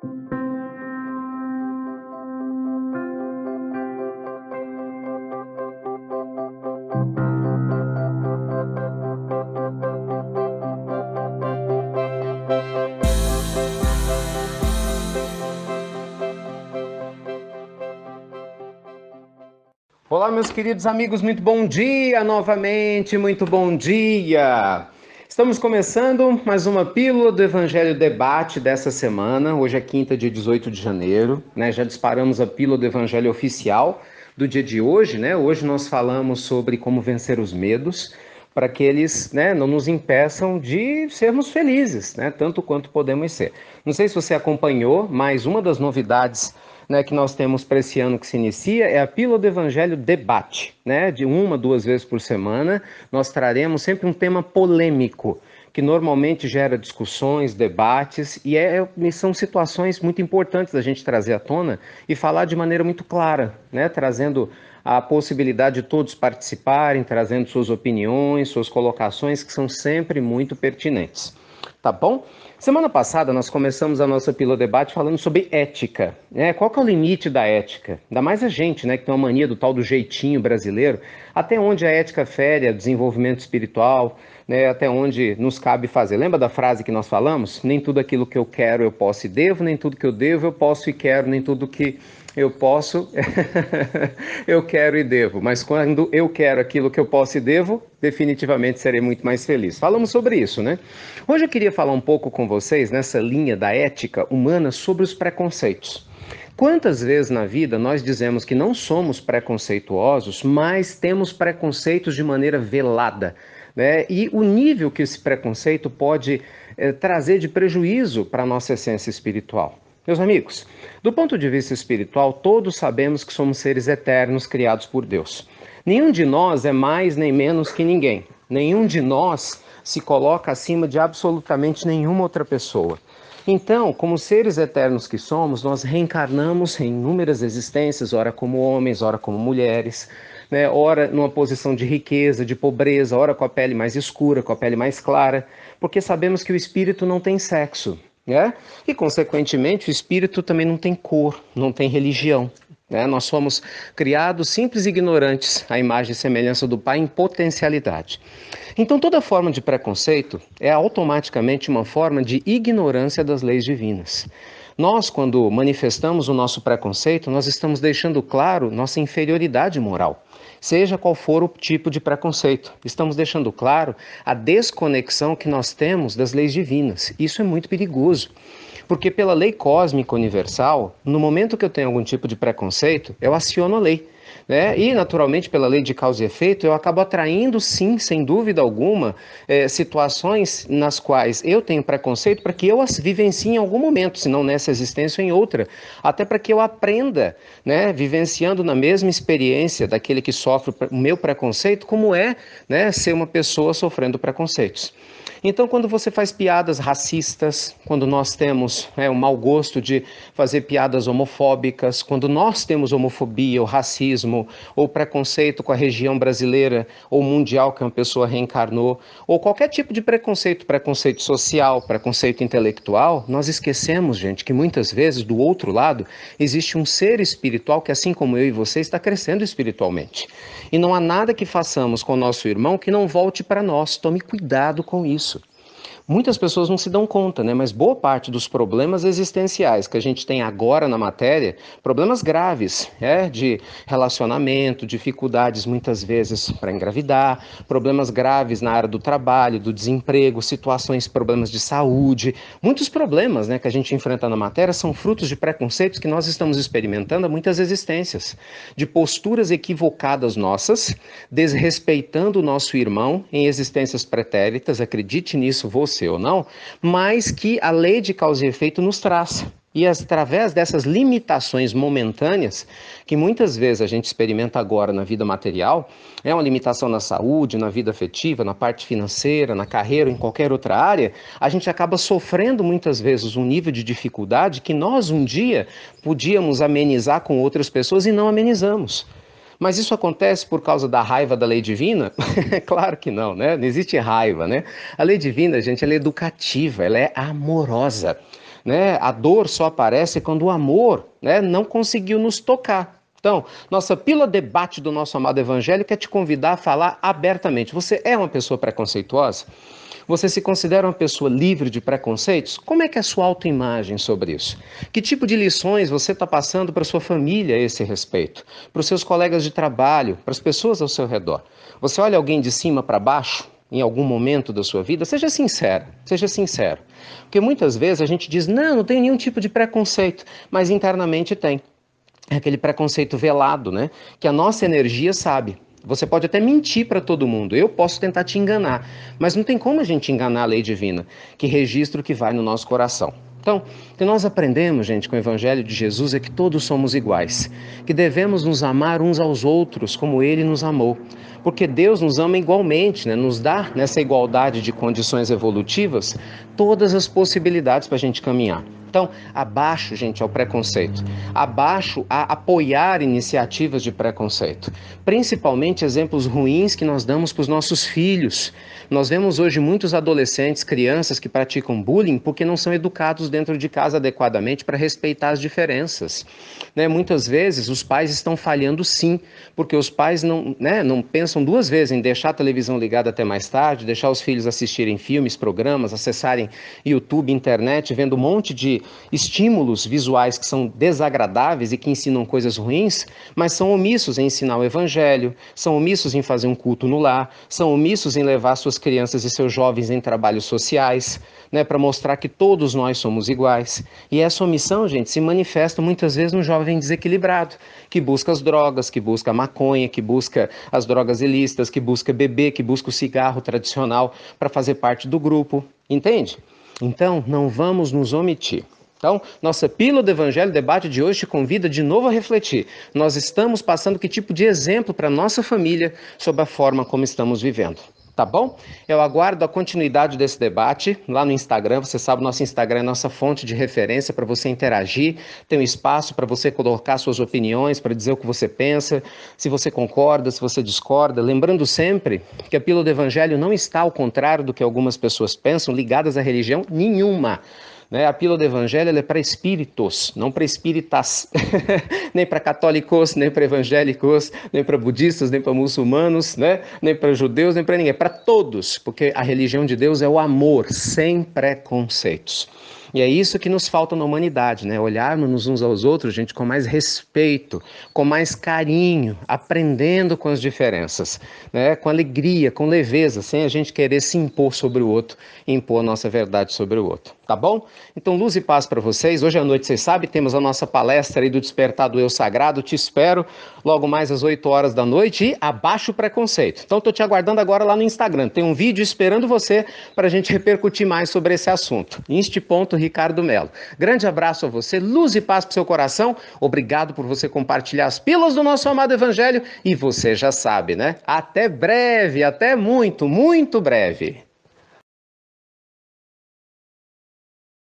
Olá, meus queridos amigos, muito bom dia novamente, muito bom dia! Estamos começando mais uma pílula do Evangelho Debate dessa semana. Hoje é quinta, dia 18 de janeiro, né? Já disparamos a pílula do Evangelho oficial do dia de hoje, né? Hoje nós falamos sobre como vencer os medos, para que eles, né, não nos impeçam de sermos felizes, né? Tanto quanto podemos ser. Não sei se você acompanhou, mas uma das novidades, né, que nós temos para esse ano que se inicia é a Pílula do Evangelho Debate, né, de 1, 2 vezes por semana. Nós traremos sempre um tema polêmico, que normalmente gera discussões, debates, e são situações muito importantes da gente trazer à tona e falar de maneira muito clara, né, trazendo a possibilidade de todos participarem, trazendo suas opiniões, suas colocações, que são sempre muito pertinentes. Tá bom? Semana passada nós começamos a nossa pílula debate falando sobre ética, né? Qual que é o limite da ética? Ainda mais a gente, né, que tem uma mania do tal do jeitinho brasileiro, até onde a ética fere o desenvolvimento espiritual, né, até onde nos cabe fazer. Lembra da frase que nós falamos? Nem tudo aquilo que eu quero eu posso e devo, nem tudo que eu devo eu posso e quero, nem tudo que eu posso, eu quero e devo, mas quando eu quero aquilo que eu posso e devo, definitivamente serei muito mais feliz. Falamos sobre isso, né? Hoje eu queria falar um pouco com vocês, nessa linha da ética humana, sobre os preconceitos. Quantas vezes na vida nós dizemos que não somos preconceituosos, mas temos preconceitos de maneira velada, né? E o nível que esse preconceito pode trazer de prejuízo para a nossa essência espiritual. Meus amigos, do ponto de vista espiritual, todos sabemos que somos seres eternos criados por Deus. Nenhum de nós é mais nem menos que ninguém. Nenhum de nós se coloca acima de absolutamente nenhuma outra pessoa. Então, como seres eternos que somos, nós reencarnamos em inúmeras existências, ora como homens, ora como mulheres, né? Ora numa posição de riqueza, de pobreza, ora com a pele mais escura, com a pele mais clara, porque sabemos que o espírito não tem sexo. Né? E, consequentemente, o espírito também não tem cor, não tem religião. Né? Nós somos criados simples e ignorantes, à imagem e semelhança do Pai, em potencialidade. Então, toda forma de preconceito é automaticamente uma forma de ignorância das leis divinas. Nós, quando manifestamos o nosso preconceito, nós estamos deixando claro nossa inferioridade moral. Seja qual for o tipo de preconceito, estamos deixando claro a desconexão que nós temos das leis divinas. Isso é muito perigoso, porque pela lei cósmica universal, no momento que eu tenho algum tipo de preconceito, eu aciono a lei. Né? E, naturalmente, pela lei de causa e efeito, eu acabo atraindo, sim, sem dúvida alguma, situações nas quais eu tenho preconceito para que eu as vivencie em algum momento, se não nessa existência ou em outra. Até para que eu aprenda, né, vivenciando na mesma experiência daquele que sofre o meu preconceito, como é, né, ser uma pessoa sofrendo preconceitos. Então, quando você faz piadas racistas, quando nós temos o mau gosto de fazer piadas homofóbicas, quando nós temos homofobia ou racismo ou preconceito com a região brasileira ou mundial que uma pessoa reencarnou, ou qualquer tipo de preconceito, preconceito social, preconceito intelectual, nós esquecemos, gente, que muitas vezes do outro lado existe um ser espiritual que, assim como eu e você, está crescendo espiritualmente. E não há nada que façamos com o nosso irmão que não volte para nós. Tome cuidado com isso. Muitas pessoas não se dão conta, né? Mas boa parte dos problemas existenciais que a gente tem agora na matéria, problemas graves, de relacionamento, dificuldades muitas vezes para engravidar, problemas graves na área do trabalho, do desemprego, situações, problemas de saúde, muitos problemas, né, que a gente enfrenta na matéria são frutos de preconceitos que nós estamos experimentando há muitas existências, de posturas equivocadas nossas, desrespeitando o nosso irmão em existências pretéritas, acredite nisso, você ou não, mas que a lei de causa e efeito nos traz. E através dessas limitações momentâneas, que muitas vezes a gente experimenta agora na vida material, é uma limitação na saúde, na vida afetiva, na parte financeira, na carreira, em qualquer outra área, a gente acaba sofrendo muitas vezes um nível de dificuldade que nós um dia podíamos amenizar com outras pessoas e não amenizamos. Mas isso acontece por causa da raiva da lei divina? Claro que não, né? Não existe raiva, né? A lei divina, gente, ela é educativa, ela é amorosa. né? A dor só aparece quando o amor, né, não conseguiu nos tocar. Então, nossa pílula debate do nosso amado evangelho quer te convidar a falar abertamente. Você é uma pessoa preconceituosa? Você se considera uma pessoa livre de preconceitos? Como é que é a sua autoimagem sobre isso? Que tipo de lições você está passando para sua família a esse respeito? Para os seus colegas de trabalho, para as pessoas ao seu redor? Você olha alguém de cima para baixo? Em algum momento da sua vida, seja sincera, seja sincero. Porque muitas vezes a gente diz, não tenho nenhum tipo de preconceito, mas internamente tem. É aquele preconceito velado, né? Que a nossa energia sabe. Você pode até mentir para todo mundo, eu posso tentar te enganar, mas não tem como a gente enganar a lei divina, que registra o que vai no nosso coração. Então, o que nós aprendemos, gente, com o Evangelho de Jesus é que todos somos iguais, que devemos nos amar uns aos outros como Ele nos amou, porque Deus nos ama igualmente, né? Nos dá, nessa igualdade de condições evolutivas, todas as possibilidades para a gente caminhar. Então, abaixo, gente, ao preconceito. Abaixo a apoiar iniciativas de preconceito. Principalmente exemplos ruins que nós damos para os nossos filhos. Nós vemos hoje muitos adolescentes, crianças que praticam bullying porque não são educados dentro de casa adequadamente para respeitar as diferenças. Né? Muitas vezes os pais estão falhando sim, porque os pais não pensam duas vezes em deixar a televisão ligada até mais tarde, deixar os filhos assistirem filmes, programas, acessarem YouTube, internet, vendo um monte de estímulos visuais que são desagradáveis e que ensinam coisas ruins, mas são omissos em ensinar o evangelho, são omissos em fazer um culto no lar, são omissos em levar suas crianças e seus jovens em trabalhos sociais, né, para mostrar que todos nós somos iguais. E essa omissão, gente, se manifesta muitas vezes no jovem desequilibrado, que busca as drogas, que busca a maconha, que busca as drogas ilícitas, que busca beber, que busca o cigarro tradicional para fazer parte do grupo, entende? Então, não vamos nos omitir. Então, nossa pílula do Evangelho Debate de hoje te convida de novo a refletir. Nós estamos passando que tipo de exemplo para a nossa família sobre a forma como estamos vivendo. Tá bom? Eu aguardo a continuidade desse debate lá no Instagram. Você sabe, nosso Instagram é nossa fonte de referência para você interagir. Tem um espaço para você colocar suas opiniões, para dizer o que você pensa, se você concorda, se você discorda. Lembrando sempre que a pílula do Evangelho não está ao contrário do que algumas pessoas pensam, ligadas a religião nenhuma. Né? A pílula do Evangelho é para espíritos, não para espíritas, nem para católicos, nem para evangélicos, nem para budistas, nem para muçulmanos, né? Nem para judeus, nem para ninguém, é para todos, porque a religião de Deus é o amor, sem preconceitos. E é isso que nos falta na humanidade, né? Olharmos uns aos outros, gente, com mais respeito, com mais carinho, aprendendo com as diferenças, né? Com alegria, com leveza, sem a gente querer se impor sobre o outro e impor a nossa verdade sobre o outro, tá bom? Então, luz e paz para vocês. Hoje à noite, vocês sabem, temos a nossa palestra aí do Despertar do Eu Sagrado. Te espero logo mais às 8 horas da noite e abaixo o preconceito. Então, estou te aguardando agora lá no Instagram. Tem um vídeo esperando você para a gente repercutir mais sobre esse assunto. Ricardo Melo. Grande abraço a você, luz e paz para o seu coração. Obrigado por você compartilhar as pílulas do nosso amado Evangelho. E você já sabe, né? Até breve, até muito, muito breve.